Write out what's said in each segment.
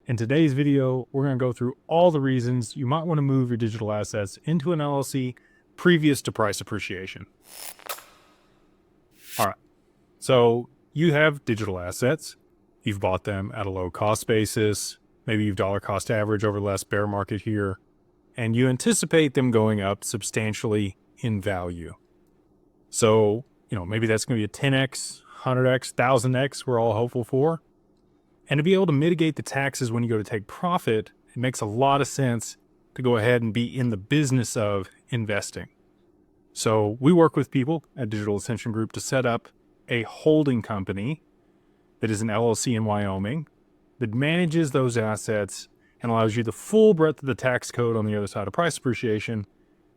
In today's video, we're going to go through all the reasons you might want to move your digital assets into an LLC previous to price appreciation. All right, so you have digital assets. You've bought them at a low cost basis. Maybe you've dollar cost average over the last bear market here, and you anticipate them going up substantially in value. So, maybe that's going to be a 10x, 100x, 1000x we're all hopeful for. And to be able to mitigate the taxes when you go to take profit, it makes a lot of sense to go ahead and be in the business of investing. So we work with people at Digital Ascension Group to set up a holding company that is an LLC in Wyoming that manages those assets and allows you the full breadth of the tax code on the other side of price appreciation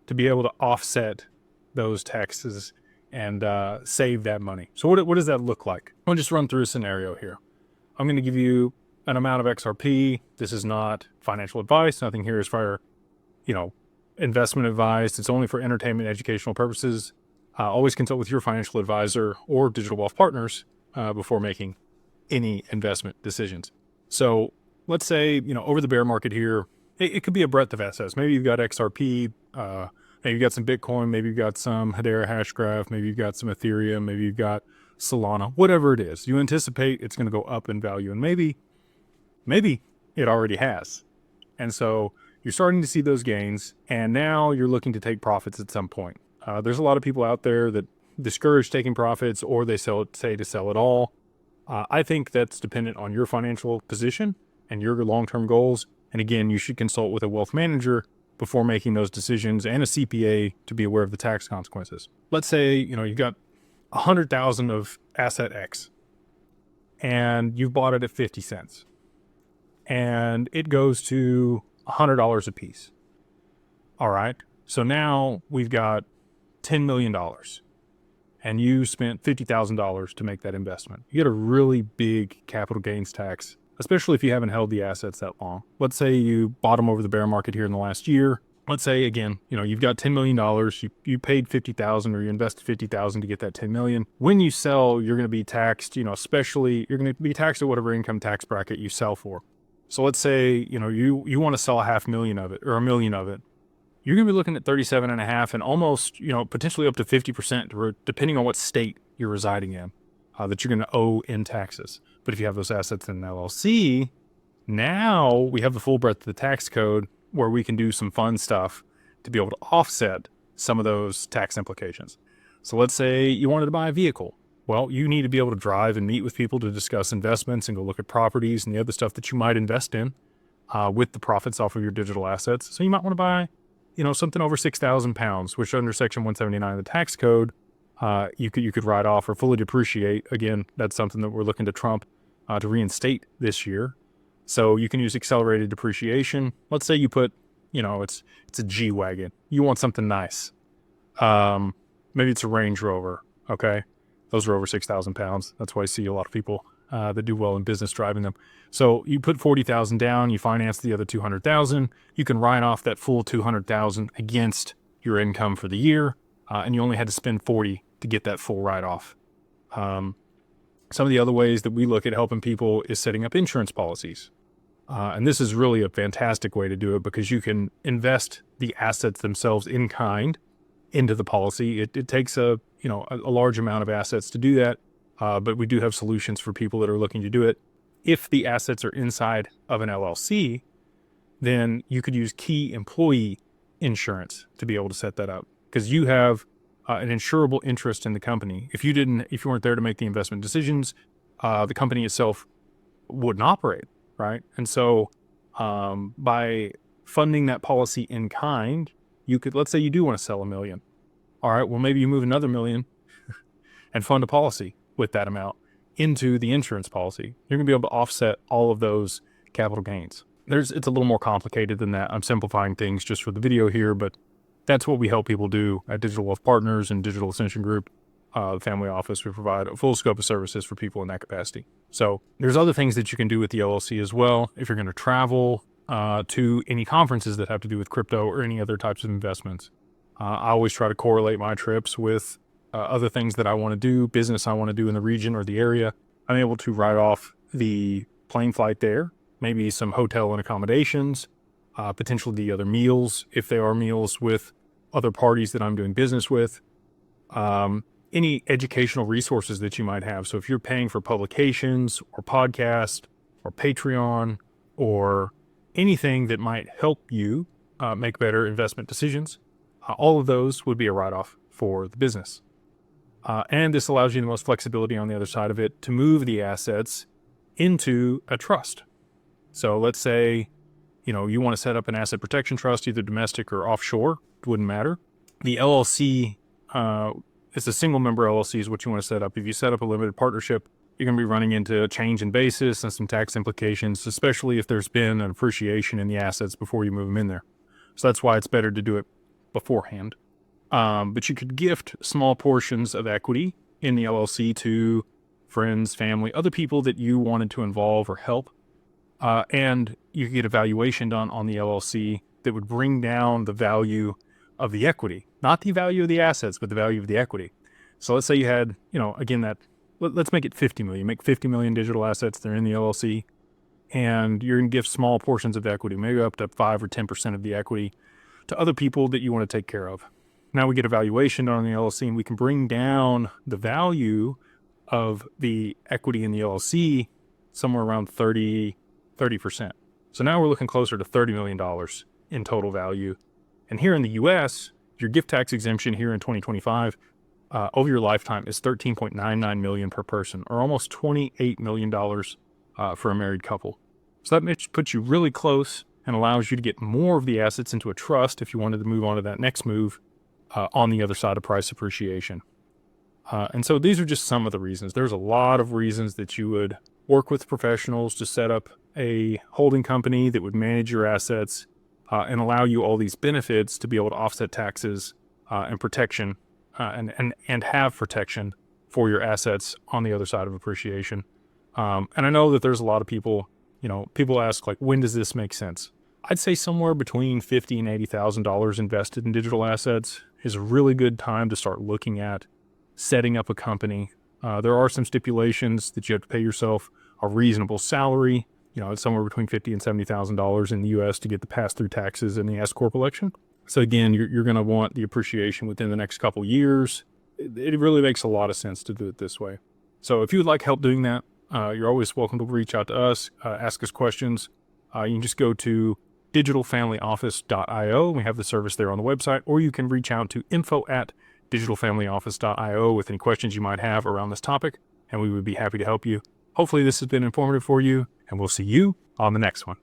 to be able to offset those taxes and save that money. So what does that look like? I'll just run through a scenario here. I'm going to give you an amount of XRP. This is not financial advice. Nothing here is for, investment advice. It's only for entertainment, educational purposes. Always consult with your financial advisor or Digital Wealth Partners before making any investment decisions. So let's say, over the bear market here, it could be a breadth of assets. Maybe you've got XRP, maybe you've got some Bitcoin, maybe you've got some Hedera Hashgraph, maybe you've got some Ethereum, maybe you've got Solana, whatever it is. You anticipate it's going to go up in value, and maybe it already has. And so you're starting to see those gains, and now you're looking to take profits at some point. There's a lot of people out there that discourage taking profits, or they say to sell it all. I think that's dependent on your financial position and your long-term goals. And again, you should consult with a wealth manager before making those decisions, and a CPA to be aware of the tax consequences. Let's say, you've got 100,000 of asset X and you've bought it at 50 cents and it goes to $100 a piece. All right. So now we've got $10 million and you spent $50,000 to make that investment. You get a really big capital gains tax, especially if you haven't held the assets that long. Let's say you bought them over the bear market here in the last year. Let's say, again, you've got $10 million, you paid $50,000 or you invested $50,000 to get that $10 million. When you sell, you're going to be taxed, especially you're going to be taxed at whatever income tax bracket you sell for. So let's say, you want to sell $500,000 of it or $1 million of it. You're going to be looking at 37.5 and almost, potentially up to 50%, depending on what state you're residing in, that you're going to owe in taxes. But if you have those assets in an LLC, now we have the full breadth of the tax code where we can do some fun stuff to be able to offset some of those tax implications. So let's say you wanted to buy a vehicle. Well, you need to be able to drive and meet with people to discuss investments and go look at properties and the other stuff that you might invest in with the profits off of your digital assets. So you might want to buy, something over 6,000 pounds, which under Section 179 of the tax code, you could write off or fully depreciate. Again, that's something that we're looking to Trump to reinstate this year. So you can use accelerated depreciation. Let's say you put, it's a G-Wagon. You want something nice. Maybe it's a Range Rover. Okay. Those are over 6,000 pounds. That's why I see a lot of people that do well in business driving them. So you put 40,000 down, you finance the other 200,000. You can write off that full 200,000 against your income for the year. And you only had to spend 40 to get that full write-off. Some of the other ways that we look at helping people is setting up insurance policies. And this is really a fantastic way to do it because you can invest the assets themselves in kind into the policy. It takes a large amount of assets to do that. But we do have solutions for people that are looking to do it. If the assets are inside of an LLC, then you could use key employee insurance to be able to set that up because you have an insurable interest in the company. If you weren't there to make the investment decisions, the company itself wouldn't operate, right? And so by funding that policy in kind, let's say you do want to sell $1 million. All right, well, maybe you move another $1 million and fund a policy with that amount into the insurance policy. You're going to be able to offset all of those capital gains. It's a little more complicated than that. I'm simplifying things just for the video here, but that's what we help people do at Digital Wealth Partners and Digital Ascension Group, the family office. We provide a full scope of services for people in that capacity. So there's other things that you can do with the LLC as well. If you're going to travel to any conferences that have to do with crypto or any other types of investments, I always try to correlate my trips with other things that I want to do, business I want to do in the region or the area. I'm able to write off the plane flight there maybe some hotel and accommodations, potentially other meals, if they are meals with other parties that I'm doing business with, any educational resources that you might have. So if you're paying for publications or podcast or Patreon or anything that might help you make better investment decisions, all of those would be a write-off for the business. And this allows you the most flexibility on the other side of it to move the assets into a trust. So let's say, you want to set up an asset protection trust, either domestic or offshore, it wouldn't matter. The LLC, it's a single member LLC is what you want to set up. If you set up a limited partnership, you're going to be running into a change in basis and some tax implications, especially if there's been an appreciation in the assets before you move them in there. So that's why it's better to do it beforehand. But you could gift small portions of equity in the LLC to friends, family, other people that you wanted to involve or help. And you could get a valuation done on the LLC that would bring down the value of the equity, not the value of the assets, but the value of the equity. So let's say you had, again, let's make it 50 million, make 50 million digital assets. They're in the LLC and you're going to give small portions of equity, maybe up to 5 or 10% of the equity to other people that you want to take care of. Now we get a valuation on the LLC and we can bring down the value of the equity in the LLC somewhere around 30%. So now we're looking closer to $30 million in total value. And here in the US, your gift tax exemption here in 2025 over your lifetime is $13.99 million per person, or almost $28 million for a married couple. So that puts you really close and allows you to get more of the assets into a trust if you wanted to move on to that next move on the other side of price appreciation. And so these are just some of the reasons. There's a lot of reasons that you would work with professionals to set up a holding company that would manage your assets and allow you all these benefits to be able to offset taxes and protection and have protection for your assets on the other side of appreciation. And I know that there's a lot of people, people ask, like, when does this make sense? I'd say somewhere between $50,000 and $80,000 invested in digital assets is a really good time to start looking at setting up a company. There are some stipulations that you have to pay yourself a reasonable salary. It's somewhere between $50,000 and $70,000 in the U.S. to get the pass-through taxes in the S-Corp election. So again, you're going to want the appreciation within the next couple years. It really makes a lot of sense to do it this way. So if you would like help doing that, you're always welcome to reach out to us, ask us questions. You can just go to digitalfamilyoffice.io. We have the service there on the website, or you can reach out to info@digitalfamilyoffice.io with any questions you might have around this topic, and we would be happy to help you. Hopefully this has been informative for you, and we'll see you on the next one.